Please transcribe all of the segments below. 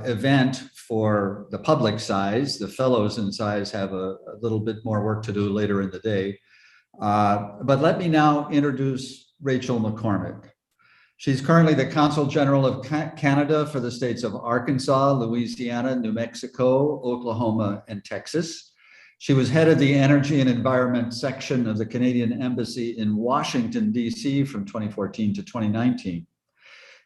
event for the public SISE. The fellows in SISE have a little bit more work to do later in the day. But let me now introduce Rachel McCormick. She's currently the Consul General of Canada for the states of Arkansas, Louisiana, New Mexico, Oklahoma, and Texas. She was head of the Energy and Environment section of the Canadian Embassy in Washington, D.C. from 2014 to 2019.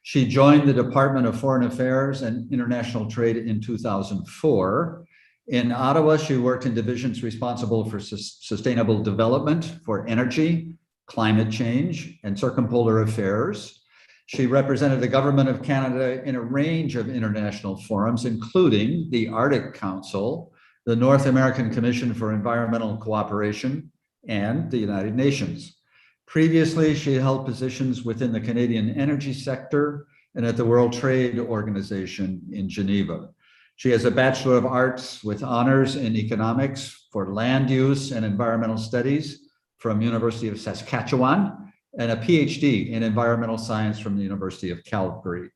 She joined the Department of Foreign Affairs and International Trade in 2004. In Ottawa, she worked in divisions responsible for sustainable development, for energy, climate change, and circumpolar affairs. She represented the Government of Canada in a range of international forums, including the Arctic Council, the North American Commission for Environmental Cooperation, and the United Nations. Previously, she held positions within the Canadian energy sector and at the World Trade Organization in Geneva. She has a Bachelor of Arts with honors in economics for land use and environmental studies from University of Saskatchewan, and a PhD in environmental science from the University of Calgary.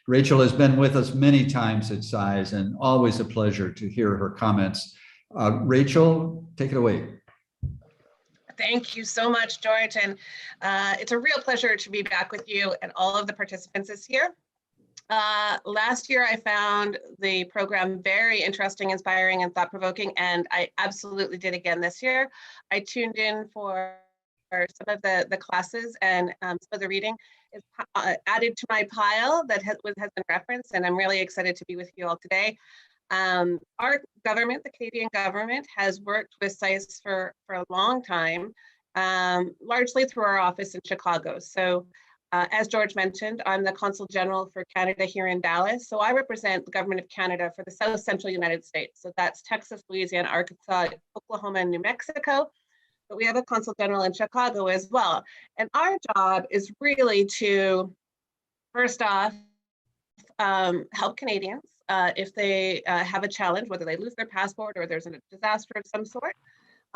Rachel has been with us many times at SISE, and always a pleasure to hear her comments. Rachel, take it away. Thank you so much, George. And it's a real pleasure to be back with you and all of the participants this year. Last year, I found the program very interesting, inspiring, and thought-provoking, and I absolutely did again this year. I tuned in for some of the classes, and some of the reading is added to my pile that has been referenced, and I'm really excited to be with you all today. Our government, the Canadian government, has worked with SISE for a long time, largely through our office in Chicago. So as George mentioned, I'm the Consul General for Canada here in Dallas. So I represent the Government of Canada for the South Central United States. So that's Texas, Louisiana, Arkansas, Oklahoma, and New Mexico. But we have a Consul General in Chicago as well. And our job is really to, first off, help Canadians if they have a challenge, whether they lose their passport or there's a disaster of some sort.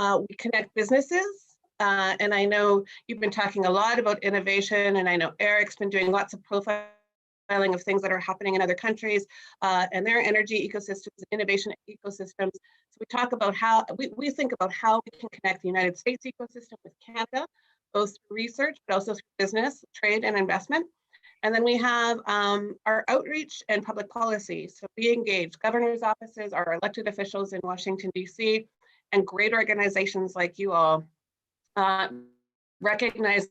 We connect businesses. And I know you've been talking a lot about innovation, and I know Eric's been doing lots of profiling of things that are happening in other countries and their energy ecosystems, innovation ecosystems. So we talk about how, we think about how we can connect the United States ecosystem with Canada, both through research, but also through business, trade, and investment. And then we have our outreach and public policy. So we engage governors' offices, our elected officials in Washington, D.C., and great organizations like you all, recognizing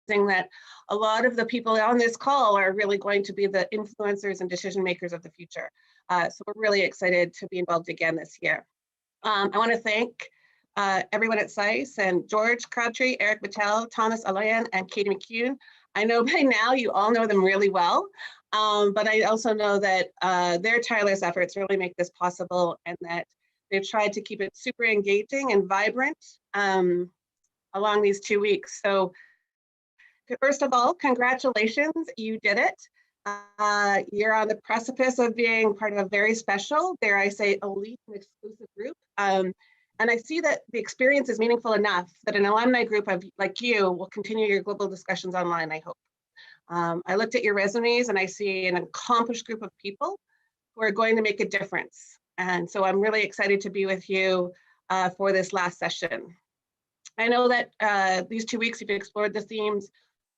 that a lot of the people on this call are really going to be the influencers and decision makers of the future. So we're really excited to be involved again this year. I want to thank everyone at SISE and George Crabtree, Eric Mattel, Thomas Alayan, and Katie McCune. I know by now you all know them really well, but I also know that their tireless efforts really make this possible, and that they've tried to keep it super engaging and vibrant along these 2 weeks. So first of all, congratulations, you did it. You're on the precipice of being part of a very special, dare I say, elite and exclusive group. And I see that the experience is meaningful enough that an alumni group like you will continue your global discussions online, I hope. I looked at your resumes and I see an accomplished group of people who are going to make a difference. And so I'm really excited to be with you for this last session. I know that these 2 weeks you've explored the themes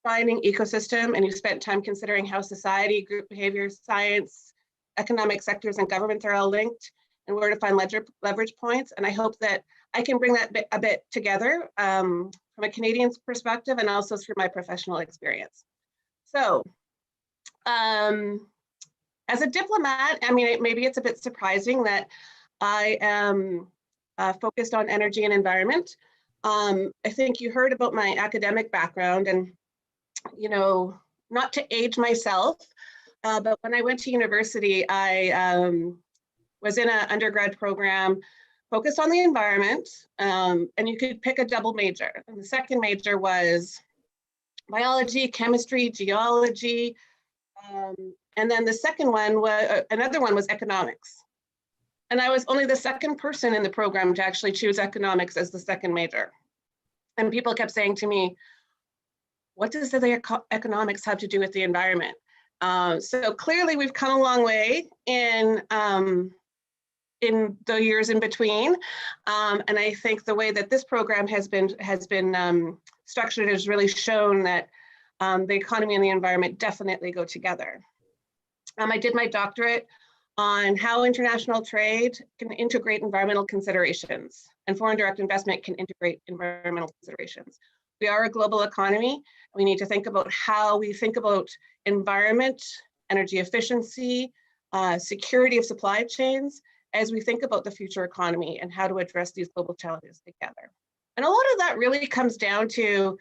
finding ecosystem, and you spent time considering how society, group behavior, science, economic sectors, and governments are all linked, and where to find leverage points. And I hope that I can bring that a bit together from a Canadian's perspective and also through my professional experience. So as a diplomat, I mean, maybe it's a bit surprising that I am focused on energy and environment. I think you heard about my academic background, and, you know, not to age myself, but when I went to university, I was in an undergrad program focused on the environment, and you could pick a double major. And the second major was biology, chemistry, geology, and then the second one was, another one was economics. And I was only the second person in the program to actually choose economics as the second major. And people kept saying to me, what does the economics have to do with the environment? So clearly we've come a long way in the years in between. And I think the way that this program has been structured has really shown that the economy and the environment definitely go together. I did my doctorate on how international trade can integrate environmental considerations and foreign direct investment can integrate environmental considerations. We are a global economy. We need to think about how we think about environment, energy efficiency, security of supply chains, as we think about the future economy and how to address these global challenges together. And a lot of that really comes down to,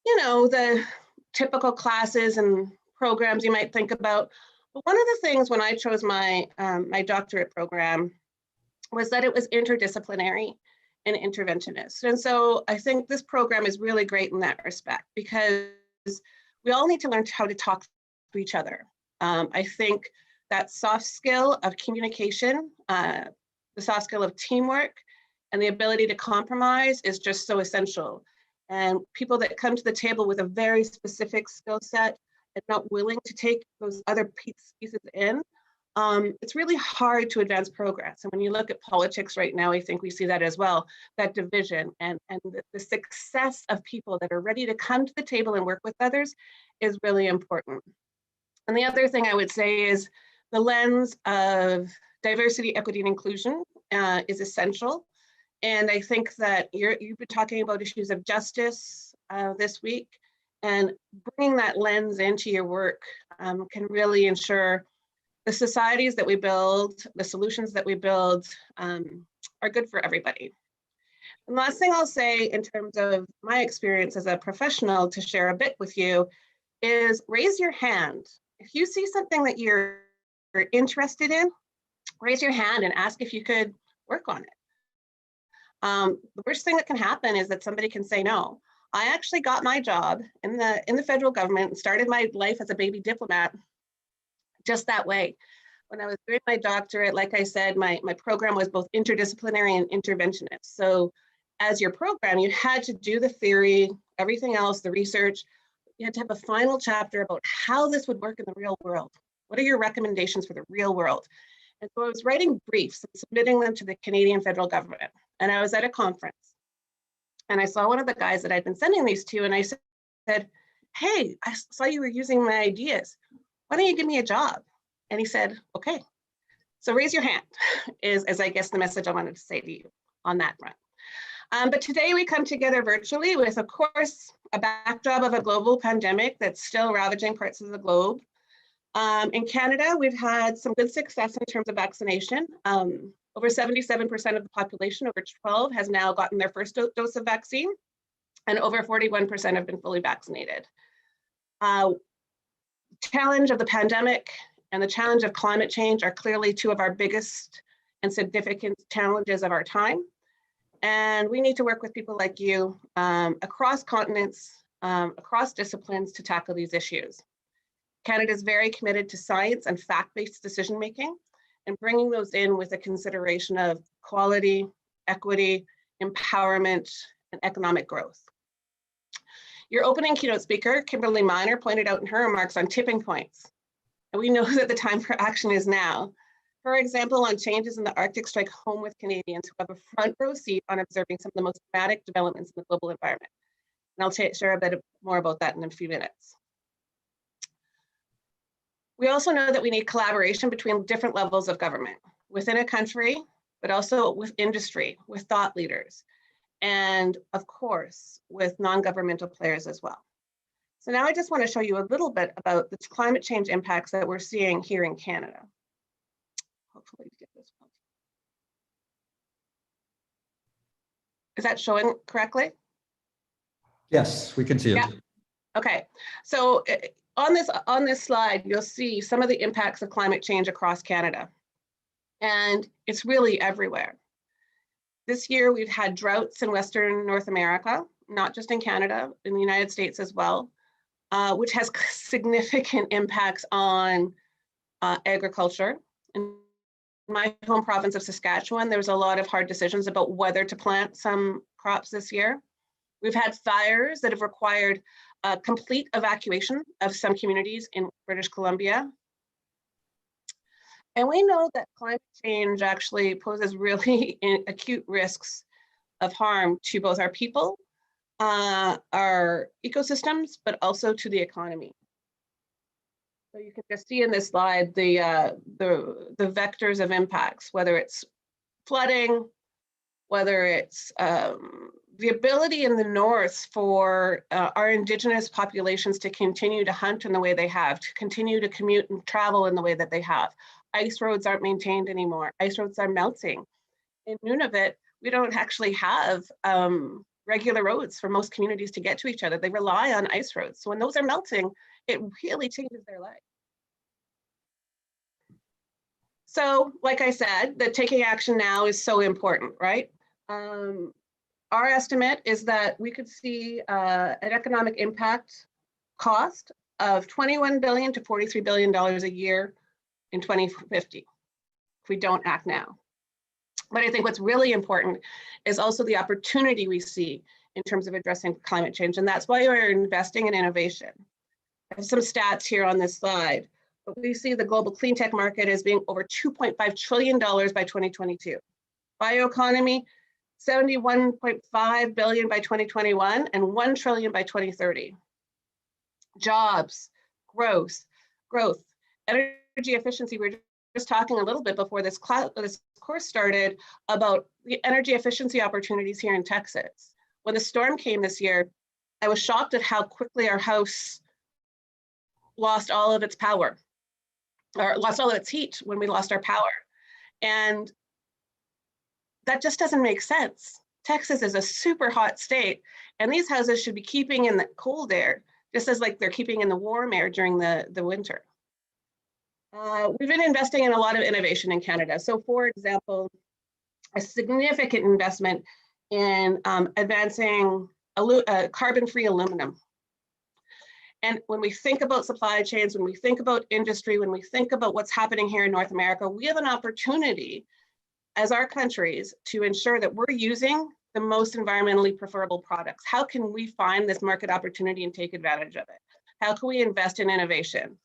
the typical classes and programs you might think about. But one of the things when I chose my doctorate program was that it was interdisciplinary and interventionist. And so I think this program is really great in that respect because we all need to learn how to talk to each other. I think that soft skill of communication, the soft skill of teamwork, and the ability to compromise is just so essential. And people that come to the table with a very specific skill set and not willing to take those other pieces in, it's really hard to advance progress. And when you look at politics right now, I think we see that as well, that division and the success of people that are ready to come to the table and work with others is really important. And the other thing I would say is the lens of diversity, equity, and inclusion is essential. And I think that you've been talking about issues of justice this week, and bringing that lens into your work can really ensure the societies that we build, the solutions that we build are good for everybody. And the last thing I'll say in terms of my experience as a professional to share a bit with you is raise your hand. If you see something that you're interested in, raise your hand and ask if you could work on it. The worst thing that can happen is that somebody can say no. I actually got my job in the federal government and started my life as a baby diplomat just that way. When I was doing my doctorate, like I said, my program was both interdisciplinary and interventionist. So as your program, you had to do the theory, everything else, the research. You had to have a final chapter about how this would work in the real world. What are your recommendations for the real world? And so I was writing briefs and submitting them to the Canadian federal government. And I was at a conference and I saw one of the guys that I'd been sending these to, and I said, hey, I saw you were using my ideas. Why don't you give me a job? And he said, okay. So raise your hand is I guess the message I wanted to say to you on that front. But today we come together virtually with, of course, a backdrop of a global pandemic that's still ravaging parts of the globe. In Canada, we've had some good success in terms of vaccination. Over 77% of the population over 12 has now gotten their first dose of vaccine, and over 41% have been fully vaccinated. Challenge of the pandemic and the challenge of climate change are clearly two of our biggest and significant challenges of our time. And we need to work with people like you across continents, across disciplines to tackle these issues. Canada is very committed to science and fact-based decision-making and bringing those in with a consideration of quality, equity, empowerment, and economic growth. Your opening keynote speaker, Kimberly Miner, pointed out in her remarks on tipping points. And we know that the time for action is now. For example, on changes in the Arctic strike home with Canadians who have a front row seat on observing some of the most dramatic developments in the global environment. And I'll share a bit more about that in a few minutes. We also know that we need collaboration between different levels of government, within a country, but also with industry, with thought leaders, and of course, with non-governmental players as well. So now I just want to show you a little bit about the climate change impacts that we're seeing here in Canada. Hopefully we get this one. Is that showing correctly? Yes, we can see it. Yeah. Okay, so on this slide, you'll see some of the impacts of climate change across Canada. And it's really everywhere. This year, we've had droughts in Western North America, not just in Canada, in the United States as well, which has significant impacts on agriculture. In my home province of Saskatchewan, there was a lot of hard decisions about whether to plant some crops this year. We've had fires that have required a complete evacuation of some communities in British Columbia. And we know that climate change actually poses really acute risks of harm to both our people, our ecosystems, but also to the economy. So you can just see in this slide the vectors of impacts, whether it's flooding, whether it's the ability in the north for our Indigenous populations to continue to hunt in the way they have, to continue to commute and travel in the way that they have. Ice roads aren't maintained anymore. Ice roads are melting. In Nunavut, we don't actually have regular roads for most communities to get to each other. They rely on ice roads. So when those are melting, it really changes their life. So, like I said, that taking action now is so important, right? Our estimate is that we could see an economic impact cost of $21 billion to $43 billion a year in 2050 if we don't act now. But I think what's really important is also the opportunity we see in terms of addressing climate change, and that's why we're investing in innovation. I have some stats here on this slide, but we see the global clean tech market as being over $2.5 trillion by 2022. Bioeconomy, $71.5 billion by 2021 and $1 trillion by 2030. Jobs, growth, energy efficiency. We're just talking a little bit before this course started about the energy efficiency opportunities here in Texas. When the storm came this year, I was shocked at how quickly our house lost all of its power, or lost all of its heat when we lost our power. And that just doesn't make sense. Texas is a super hot state, and these houses should be keeping in the cold air, just as like they're keeping in the warm air during the winter. We've been investing in a lot of innovation in Canada. So for example, a significant investment in advancing carbon-free aluminum. And when we think about supply chains, when we think about industry, when we think about what's happening here in North America, we have an opportunity as our countries to ensure that we're using the most environmentally preferable products. How can we find this market opportunity and take advantage of it? How can we invest in innovation?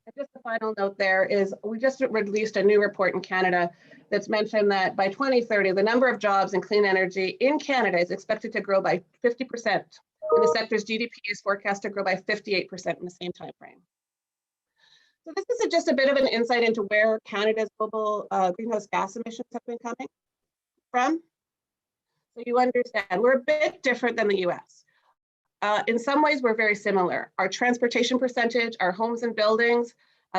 And just a final note there is we just released a new report in Canada that's mentioned that by 2030, the number of jobs in clean energy in Canada is expected to grow by 50%. And the sector's GDP is forecast to grow by 58% in the same time frame. So this is just a bit of an insight into where Canada's global greenhouse gas emissions have been coming from. So you understand, we're a bit different than the US. In some ways, we're very similar. Our transportation percentage, our homes and buildings,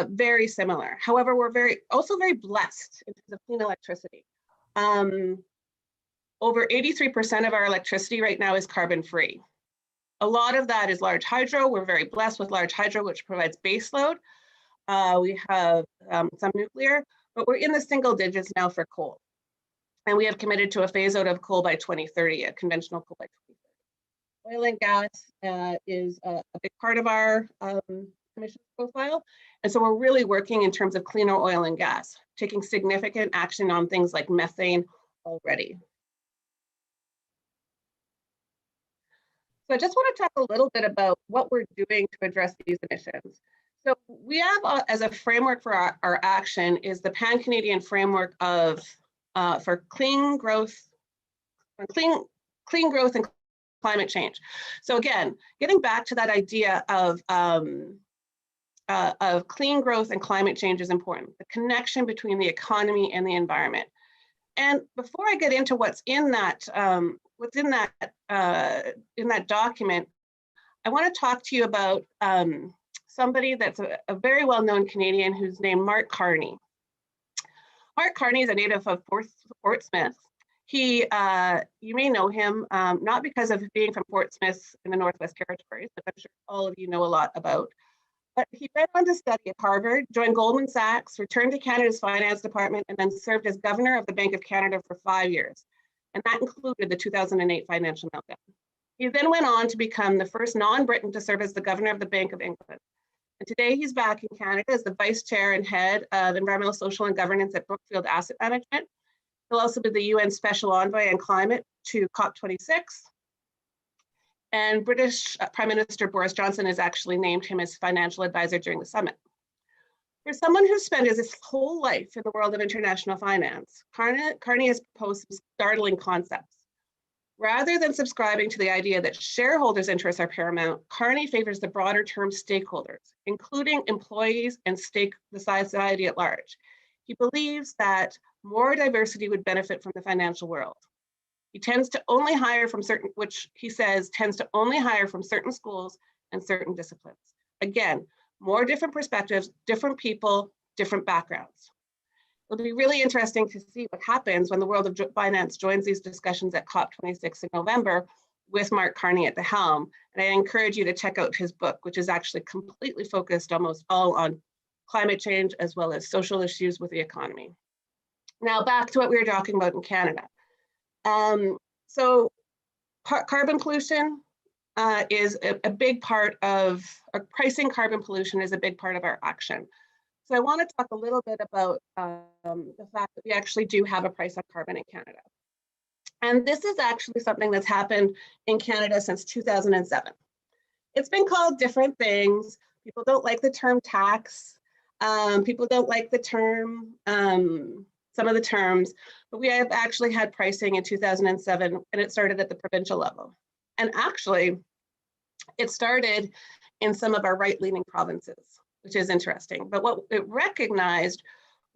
very similar. However, we're also very blessed in terms of clean electricity. Over 83% of our electricity right now is carbon-free. A lot of that is large hydro. We're very blessed with large hydro, which provides baseload. We have some nuclear, but we're in the single digits now for coal. And we have committed to a phase out of coal by 2030, a conventional coal by 2030. Oil and gas is a big part of our emissions profile. And so we're really working in terms of cleaner oil and gas, taking significant action on things like methane already. So I just want to talk a little bit about what we're doing to address these emissions. So we have as a framework for our action is the Pan-Canadian framework of for clean growth and climate change. So again, getting back to that idea of clean growth and climate change is important. The connection between the economy and the environment. And before I get into what's in that document, I want to talk to you about somebody that's a very well-known Canadian who's named Mark Carney. Mark Carney is a native of Fort Smith. He, you may know him, not because of being from Fort Smith in the Northwest Territories, but I'm sure all of you know a lot about. But he went on to study at Harvard, joined Goldman Sachs, returned to Canada's finance department, and then served as governor of the Bank of Canada for 5 years. And that included the 2008 financial meltdown. He then went on to become the first non-Briton to serve as the governor of the Bank of England. And today he's back in Canada as the vice chair and head of environmental, social, and governance at Brookfield Asset Management. He'll also be the UN Special Envoy on Climate to COP26. And British Prime Minister Boris Johnson has actually named him as financial advisor during the summit. For someone who spent his whole life in the world of international finance, Carney has proposed some startling concepts. Rather than subscribing to the idea that shareholders' interests are paramount, Carney favors the broader term stakeholders, including employees and the society at large. He believes that more diversity would benefit from the financial world. He tends to only hire from certain, which he says tends to only hire from certain schools and certain disciplines. Again, more different perspectives, different people, different backgrounds. It'll be really interesting to see what happens when the world of finance joins these discussions at COP26 in November with Mark Carney at the helm. And I encourage you to check out his book, which is actually completely focused almost all on climate change as well as social issues with the economy. Now back to what we were talking about in Canada. So carbon pollution is a big part of, pricing carbon pollution is a big part of our action. So I want to talk a little bit about the fact that we actually do have a price on carbon in Canada. And this is actually something that's happened in Canada since 2007. It's been called different things. People don't like the term tax. People don't like the term, some of the terms, but we have actually had pricing in 2007, and it started at the provincial level. And actually, it started in some of our right-leaning provinces, which is interesting. But what it recognized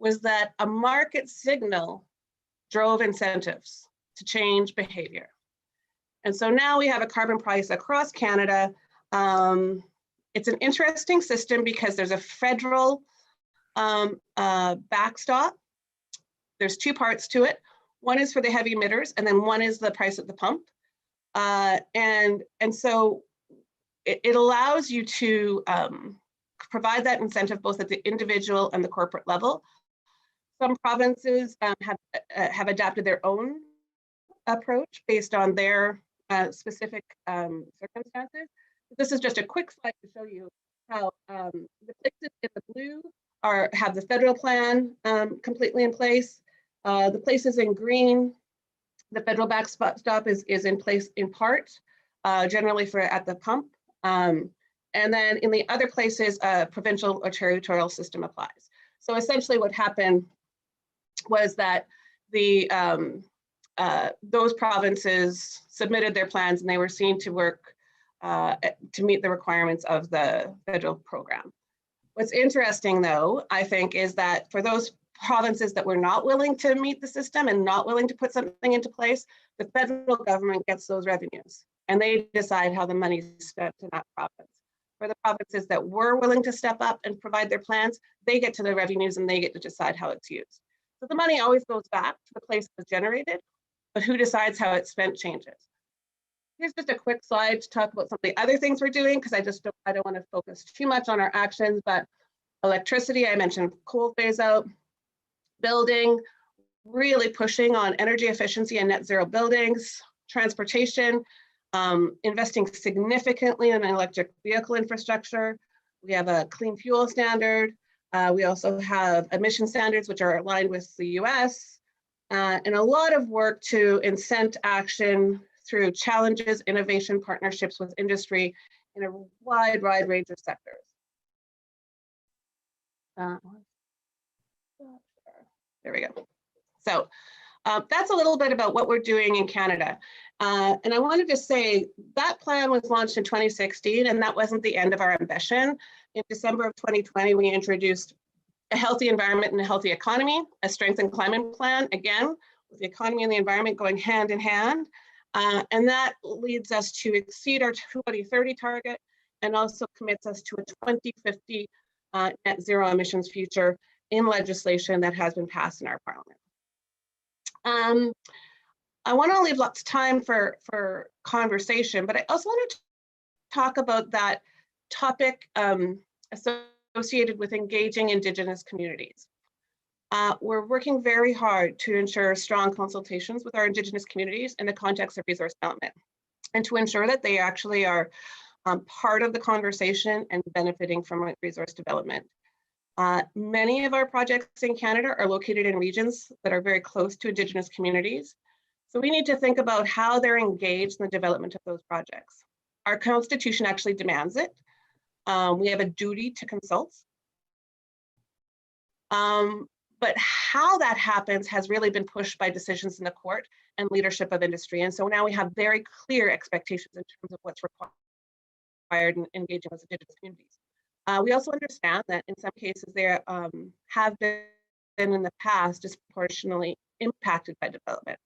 was that a market signal drove incentives to change behavior. And so now we have a carbon price across Canada. It's an interesting system because there's a federal backstop. There's two parts to it. One is for the heavy emitters, and then one is the price at the pump. And so it allows you to provide that incentive both at the individual and the corporate level. Some provinces have adapted their own approach based on their specific circumstances. This is just a quick slide to show you how the places in the blue have the federal plan completely in place. The places in green, the federal backstop is in place in part, generally for at the pump. And then in the other places, a provincial or territorial system applies. So essentially what happened was that those provinces submitted their plans and they were seen to work to meet the requirements of the federal program. What's interesting though, I think, is that for those provinces that were not willing to meet the system and not willing to put something into place, the federal government gets those revenues and they decide how the money is spent in that province. For the provinces that were willing to step up and provide their plans, they get to the revenues and they get to decide how it's used. So the money always goes back to the place it was generated, but who decides how it's spent changes. Here's just a quick slide to talk about some of the other things we're doing, because I don't want to focus too much on our actions, but electricity, I mentioned coal phase out, building, really pushing on energy efficiency and net zero buildings, transportation, investing significantly in electric vehicle infrastructure. We have a clean fuel standard. We also have emission standards, which are aligned with the US, and a lot of work to incent action through challenges, innovation, partnerships with industry in a wide range of sectors. There we go. So that's a little bit about what we're doing in Canada. And I wanted to say that plan was launched in 2016, and that wasn't the end of our ambition. In December of 2020, we introduced a healthy environment and a healthy economy, a strengthened climate plan, again, with the economy and the environment going hand in hand. And that leads us to exceed our 2030 target and also commits us to a 2050 net zero emissions future in legislation that has been passed in our parliament. I want to leave lots of time for conversation, but I also want to talk about that topic associated with engaging Indigenous communities. We're working very hard to ensure strong consultations with our Indigenous communities in the context of resource development, and to ensure that they actually are part of the conversation and benefiting from resource development. Many of our projects in Canada are located in regions that are very close to Indigenous communities. So we need to think about how they're engaged in the development of those projects. Our Constitution actually demands it. We have a duty to consult. But how that happens has really been pushed by decisions in the court and leadership of industry. And so now we have very clear expectations in terms of what's required in engaging with Indigenous communities. We also understand that in some cases there have been in the past disproportionately impacted by development.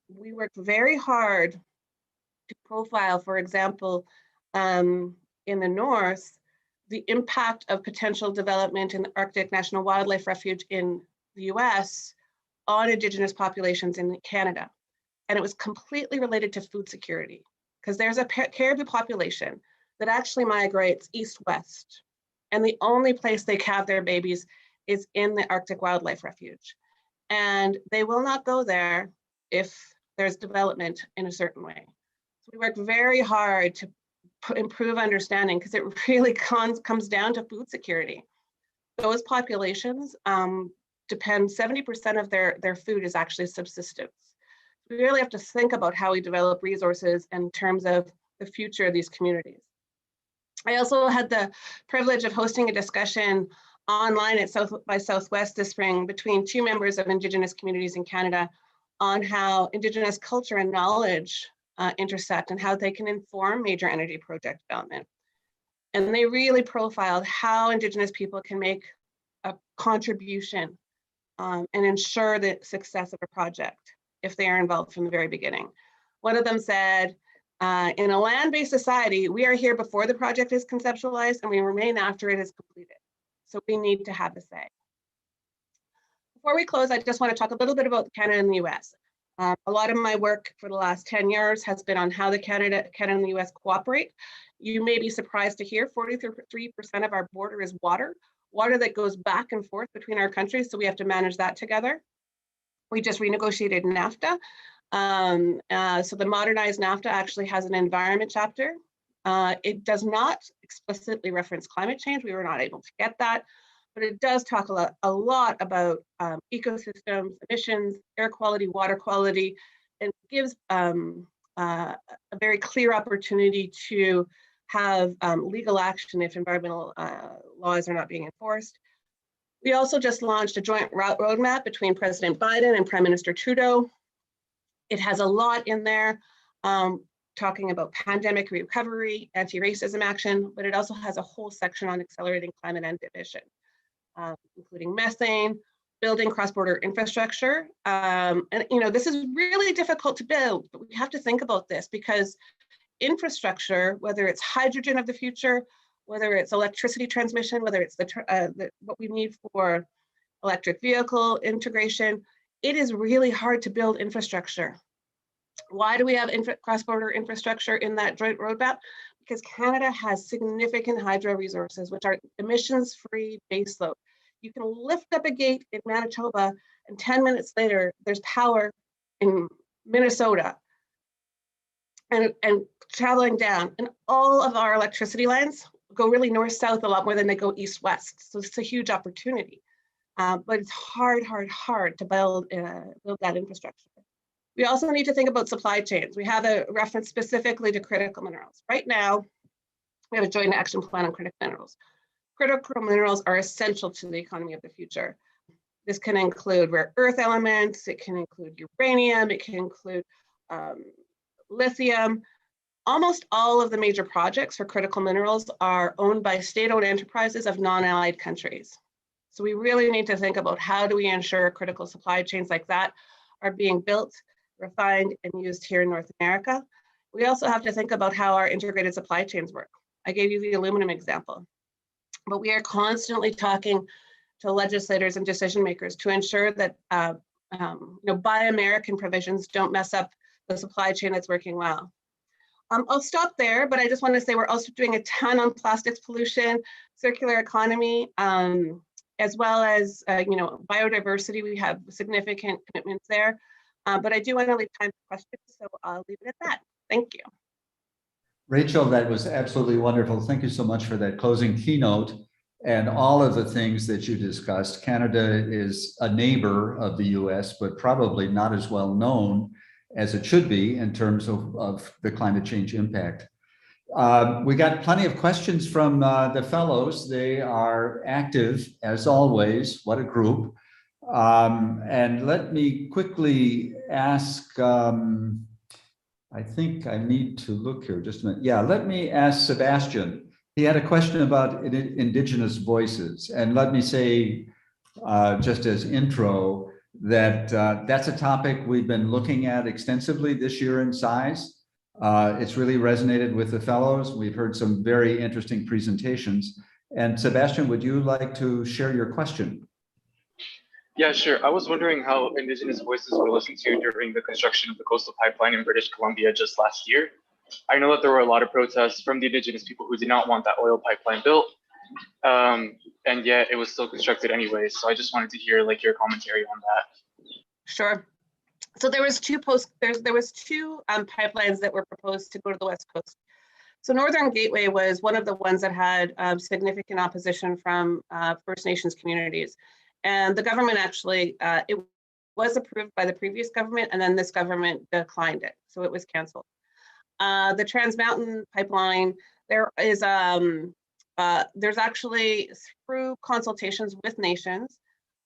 We worked very hard to profile, for example, in the north, the impact of potential development in the Arctic National Wildlife Refuge in the US on Indigenous populations in Canada. And it was completely related to food security, because there's a caribou population that actually migrates east-west. And the only place they have their babies is in the Arctic Wildlife Refuge. And they will not go there if there's development in a certain way. So we worked very hard to improve understanding, because it really comes down to food security. Those populations depend, 70% of their food is actually subsistence. We really have to think about how we develop resources in terms of the future of these communities. I also had the privilege of hosting a discussion online at South by Southwest this spring between two members of Indigenous communities in Canada on how Indigenous culture and knowledge intersect and how they can inform major energy project development. And they really profiled how Indigenous people can make a contribution and ensure the success of a project if they are involved from the very beginning. One of them said, in a land-based society, we are here before the project is conceptualized and we remain after it is completed. So we need to have a say. Before we close, I just want to talk a little bit about Canada and the US. A lot of my work for the last 10 years has been on how Canada and the US cooperate. You may be surprised to hear 43% of our border is water that goes back and forth between our countries. So we have to manage that together. We just renegotiated NAFTA. So the modernized NAFTA actually has an environment chapter. It does not explicitly reference climate change. We were not able to get that, but it does talk a lot about ecosystems, emissions, air quality, water quality, and gives a very clear opportunity to have legal action if environmental laws are not being enforced. We also just launched a joint roadmap between President Biden and Prime Minister Trudeau. It has a lot in there talking about pandemic recovery, anti-racism action, but it also has a whole section on accelerating climate ambition, including methane, building cross-border infrastructure. And this is really difficult to build, but we have to think about this because infrastructure, whether it's hydrogen of the future, whether it's electricity transmission, whether it's what we need for electric vehicle integration, it is really hard to build infrastructure. Why do we have cross-border infrastructure in that joint roadmap? Because Canada has significant hydro resources, which are emissions-free baseload. You can lift up a gate in Manitoba, and 10 minutes later, there's power in Minnesota and traveling down. And all of our electricity lines go really north-south a lot more than they go east-west. So it's a huge opportunity. But it's hard to build that infrastructure. We also need to think about supply chains. We have a reference specifically to critical minerals. Right now, we have a joint action plan on critical minerals. Critical minerals are essential to the economy of the future. This can include rare earth elements, it can include uranium, it can include lithium. Almost all of the major projects for critical minerals are owned by state-owned enterprises of non-allied countries. So we really need to think about how do we ensure critical supply chains like that are being built, refined, and used here in North America. We also have to think about how our integrated supply chains work. I gave you the aluminum example, but we are constantly talking to legislators and decision makers to ensure that Buy American provisions don't mess up the supply chain that's working well. I'll stop there, but I just want to say we're also doing a ton on plastics pollution, circular economy, as well as biodiversity. We have significant commitments there, but I do want to leave time for questions, so I'll leave it at that. Thank you. Rachel, that was absolutely wonderful. Thank you so much for that closing keynote. and all of the things that you discussed. Canada is a neighbor of the US, but probably not as well known as it should be in terms of the climate change impact. We got plenty of questions from the fellows. They are active as always. What a group. And let me quickly ask, I think I need to look here just a minute. Yeah, let me ask Sebastian. He had a question about Indigenous voices. And let me say, just as intro, that that's a topic we've been looking at extensively this year in SISE. It's really resonated with the fellows. We've heard some very interesting presentations. And Sebastian, would you like to share your question? Yeah, sure. I was wondering how Indigenous voices were listened to during the construction of the coastal pipeline in British Columbia just last year. I know that there were a lot of protests from the Indigenous people who did not want that oil pipeline built, and yet it was still constructed anyway. So I just wanted to hear like your commentary on that. Sure. So there was two pipelines that were proposed to go to the West Coast. So Northern Gateway was one of the ones that had significant opposition from First Nations communities. And the government actually, it was approved by the previous government, and then this government declined it. So it was canceled. The Trans Mountain pipeline, there is there's actually, through consultations with nations,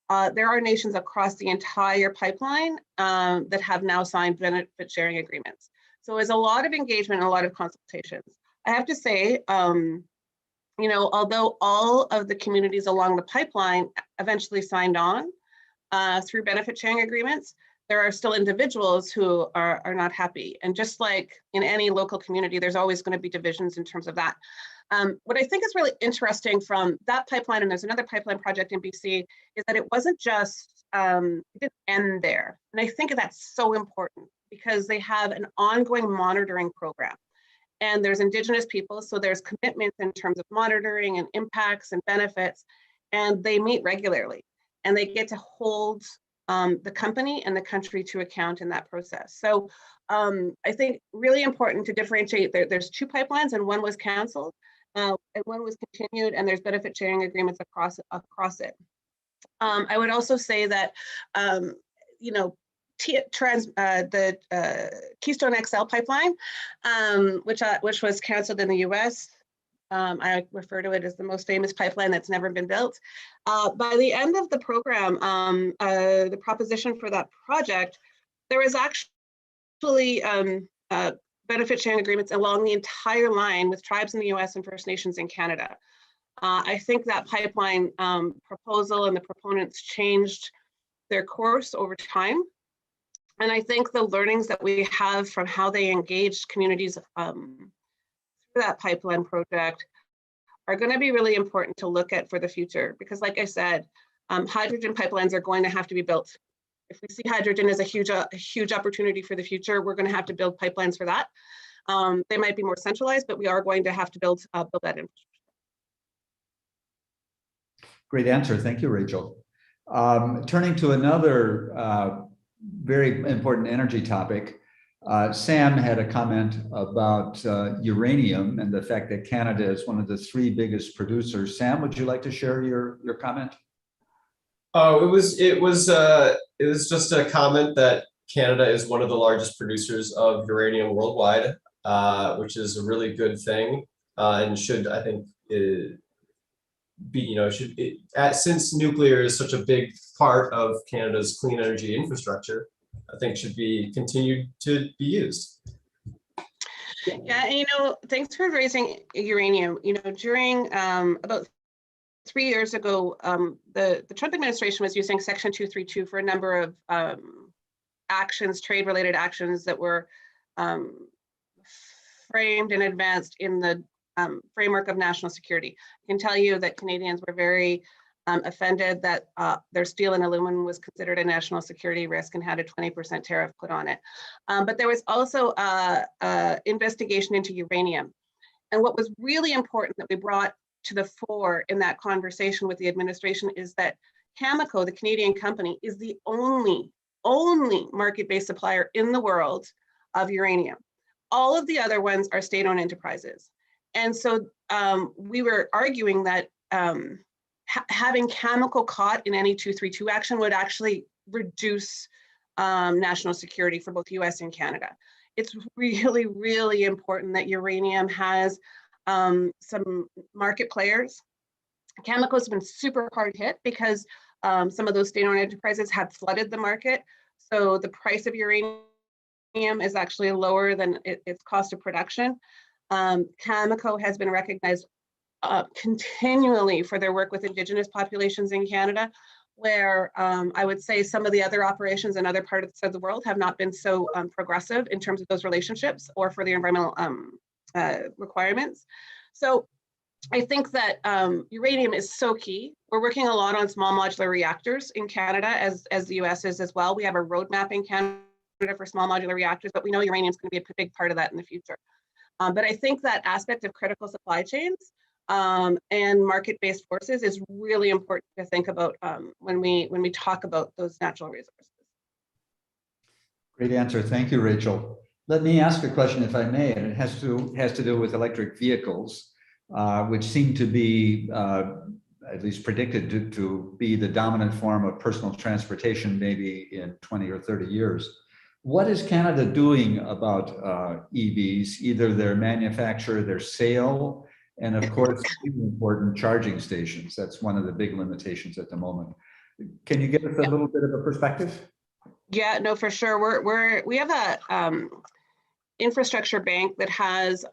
there are nations across the entire pipeline that have now signed benefit sharing agreements. So there's a lot of engagement and a lot of consultations. I have to say, you know, although all of the communities along the pipeline eventually signed on through benefit sharing agreements, there are still individuals who are not happy. And just like in any local community, there's always going to be divisions in terms of that. What I think is really interesting from that pipeline, and there's another pipeline project in BC, is that it wasn't just, it didn't end there. And I think that's so important because they have an ongoing monitoring program. And there's Indigenous people, so there's commitments in terms of monitoring and impacts and benefits, and they meet regularly. And they get to hold the company and the country to account in that process. So I think really important to differentiate. There's two pipelines, and one was canceled, and one was continued, and there's benefit sharing agreements across it. I would also say that, you know, the Keystone XL pipeline, which was canceled in the US. I refer to it as the most famous pipeline that's never been built. By the end of the program, the proposition for that project, there was actually benefit sharing agreements along the entire line with tribes in the US and First Nations in Canada. I think that pipeline proposal and the proponents changed their course over time. And I think the learnings that we have from how they engaged communities through that pipeline project are going to be really important to look at for the future. Because like I said, hydrogen pipelines are going to have to be built. If we see hydrogen as a huge opportunity for the future, we're going to have to build pipelines for that. They might be more centralized, but we are going to have to build that infrastructure. Great answer. Thank you, Rachel. Turning to another very important energy topic, Sam had a comment about uranium and the fact that Canada is one of the 3 biggest producers. Sam, would you like to share your comment? Oh, it was just a comment that Canada is one of the largest producers of uranium worldwide, which is a really good thing, and should, I think, be, you know, since nuclear is such a big part of Canada's clean energy infrastructure, I think should be continued to be used. Yeah, you know, thanks for raising uranium. You know, during about 3 years ago, the Trump administration was using Section 232 for a number of actions, trade-related actions that were framed and advanced in the framework of national security. I can tell you that Canadians were very offended that their steel and aluminum was considered a national security risk and had a 20% tariff put on it. But there was also investigation into uranium. And what was really important that we brought to the fore in that conversation with the administration is that Cameco, the Canadian company, is the only market-based supplier in the world of uranium. All of the other ones are state-owned enterprises. And so we were arguing that having chemical caught in any 232 action would actually reduce national security for both US and Canada. It's really, really important that uranium has some market players. Chemical has been super hard hit because some of those state-owned enterprises have flooded the market. So the price of uranium is actually lower than its cost of production. Cameco has been recognized continually for their work with Indigenous populations in Canada, where I would say some of the other operations in other parts of the world have not been so progressive in terms of those relationships or for the environmental requirements. So I think that uranium is so key. We're working a lot on small modular reactors in Canada, as the US is as well. We have a roadmap in Canada for small modular reactors, but we know uranium is going to be a big part of that in the future. But I think that aspect of critical supply chains and market-based forces is really important to think about when we talk about those natural resources. Great answer. Thank you, Rachel. Let me ask a question, if I may, and it has to do with electric vehicles, which seem to be at least predicted to be the dominant form of personal transportation maybe in 20 or 30 years. What is Canada doing about EVs, either their manufacture, their sale, and of course, important charging stations? That's one of the big limitations at the moment. Can you give us a little bit of a perspective? Yeah, no, for sure. We have a infrastructure bank that has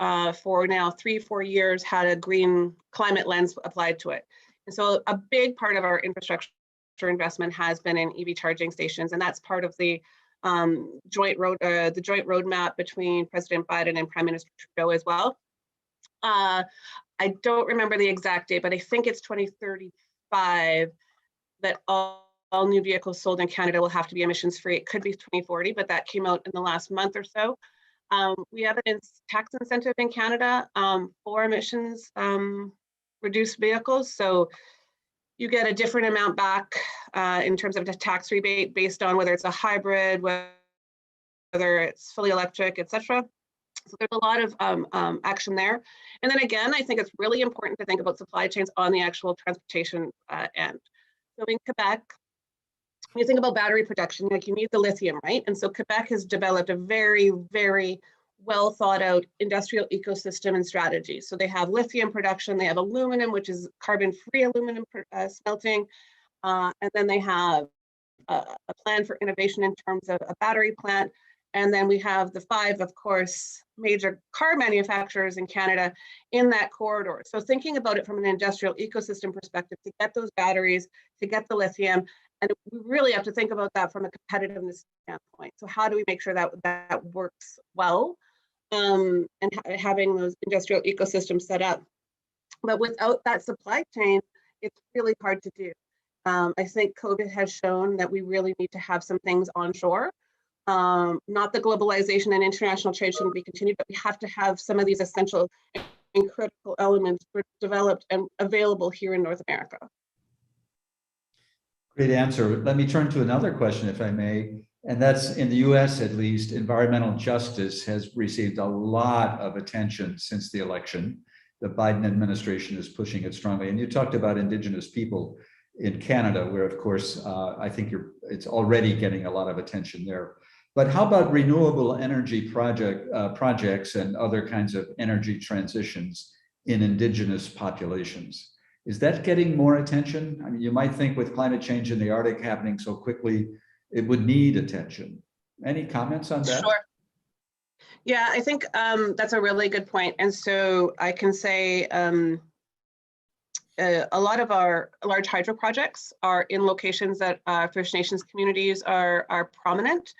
for now 3-4 years had a green climate lens applied to it. And so a big part of our infrastructure investment has been in EV charging stations, and that's part of the joint roadmap between President Biden and Prime Minister Trudeau as well. I don't remember the exact date, but I think it's 2035 that all new vehicles sold in Canada will have to be emissions free. It could be 2040, but that came out in the last month or so. We have a tax incentive in Canada for emissions reduced vehicles. So you get a different amount back in terms of the tax rebate based on whether it's a hybrid, whether it's fully electric, etc. So there's a lot of action there. And then again, I think it's really important to think about supply chains on the actual transportation end. So in Quebec, when you think about battery production, like you need the lithium, right? And so Quebec has developed a very, very well thought out industrial ecosystem and strategy. So they have lithium production, they have aluminum, which is carbon-free aluminum smelting, and then they have a plan for innovation in terms of a battery plant. And then we have the 5, of course, major car manufacturers in Canada in that corridor. So thinking about it from an industrial ecosystem perspective, to get those batteries, to get the lithium, and we really have to think about that from a competitiveness standpoint. So how do we make sure that that works well, and having those industrial ecosystems set up? But without that supply chain, it's really hard to do. I think COVID has shown that we really need to have some things onshore. Not that globalization and international trade shouldn't be continued, but we have to have some of these essential and critical elements developed and available here in North America. Great answer. Let me turn to another question, if I may, and that's in the US at least, environmental justice has received a lot of attention since the election. The Biden administration is pushing it strongly. And you talked about Indigenous people in Canada, where of course, I think it's already getting a lot of attention there. But how about renewable energy projects and other kinds of energy transitions in Indigenous populations? Is that getting more attention? I mean, you might think with climate change in the Arctic happening so quickly, it would need attention. Any comments on that? Sure. Yeah, I think that's a really good point. And so I can say a lot of our large hydro projects are in locations that First Nations communities are prominent.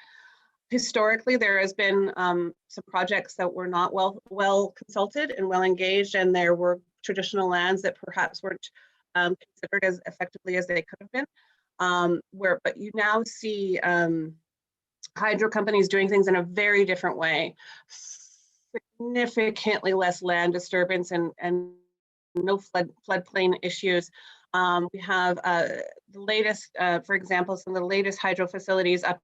Historically, there has been some projects that were not well consulted and well engaged, and there were traditional lands that perhaps weren't considered as effectively as they could have been. But you now see hydro companies doing things in a very different way, significantly less land disturbance and no floodplain issues. We have the latest, for example, some of the latest hydro facilities up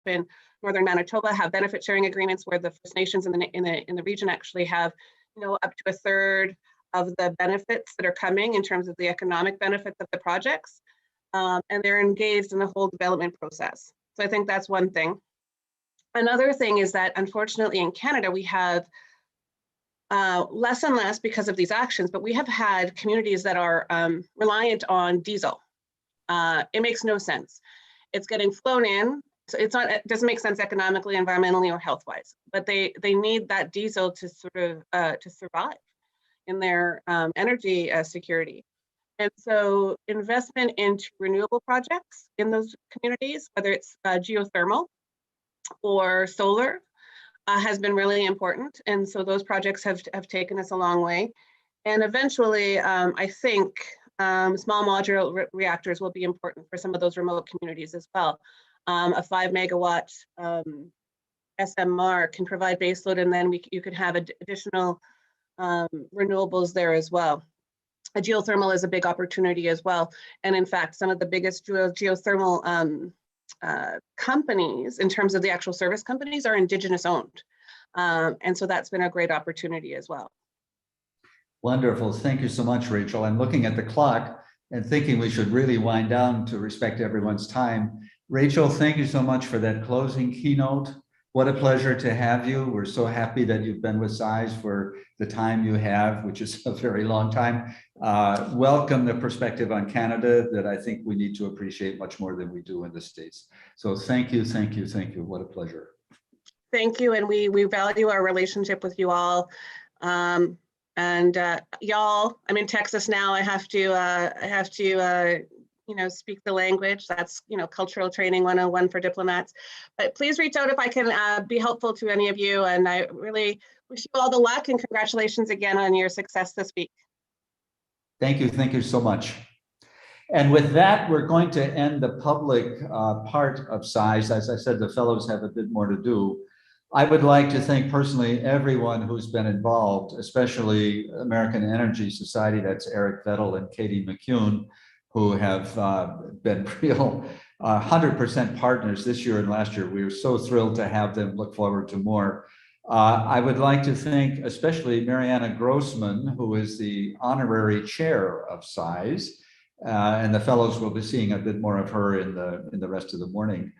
in northern Manitoba have benefit sharing agreements where the First Nations in the region actually have, up to a third of the benefits that are coming in terms of the economic benefits of the projects. And they're engaged in the whole development process. So I think that's one thing. Another thing is that unfortunately in Canada, we have less and less because of these actions, but we have had communities that are reliant on diesel. It makes no sense. It's getting flown in. So it doesn't make sense economically, environmentally, or health-wise, but they need that diesel to sort of to survive in their energy security. And so investment into renewable projects in those communities, whether it's geothermal or solar, has been really important. And so those projects have taken us a long way. And eventually, I think small modular reactors will be important for some of those remote communities as well. A 5 megawatt SMR can provide baseload, and then you could have additional renewables there as well. A geothermal is a big opportunity as well. And in fact, some of the biggest geothermal companies in terms of the actual service companies are Indigenous owned. And so that's been a great opportunity as well. Wonderful. Thank you so much, Rachel. I'm looking at the clock and thinking we should really wind down to respect everyone's time. Rachel, thank you so much for that closing keynote. What a pleasure to have you. We're so happy that you've been with SISE for the time you have, which is a very long time. Welcome the perspective on Canada that I think we need to appreciate much more than we do in the States. So thank you, thank you, thank you. What a pleasure. Thank you, and we value our relationship with you all. Y'all, I'm in Texas now. I have to speak the language. That's, cultural training 101 for diplomats. But please reach out if I can be helpful to any of you. And I really wish you all the luck and congratulations again on your success this week. Thank you so much. And with that, we're going to end the public part of SISE. As I said, the fellows have a bit more to do. I would like to thank personally everyone who's been involved, especially American Energy Society, that's Eric Vettel and Katie McCune, who have been real 100% partners this year and last year. We are so thrilled to have them, look forward to more. I would like to thank especially Mariana Grossman, who is the honorary chair of SISE, and the fellows will be seeing a bit more of her in the rest of the morning.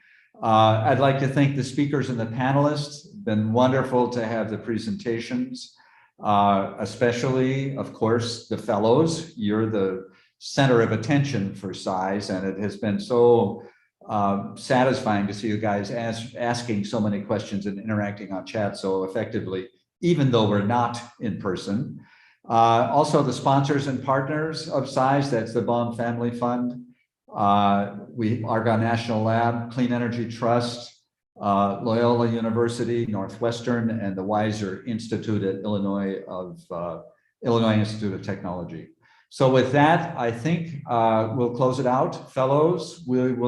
I'd like to thank the speakers and the panelists. Been wonderful to have the presentations, especially, of course, the fellows. You're the center of attention for SISE, and it has been so satisfying to see you guys asking so many questions and interacting on chat so effectively, even though we're not in person. Also the sponsors and partners of SISE, that's the Baum Family Fund, Argonne National Lab, Clean Energy Trust, Loyola University, Northwestern, and the Wanger Institute at Illinois Institute of Technology. So with that, I think we'll close it out. Fellows, we will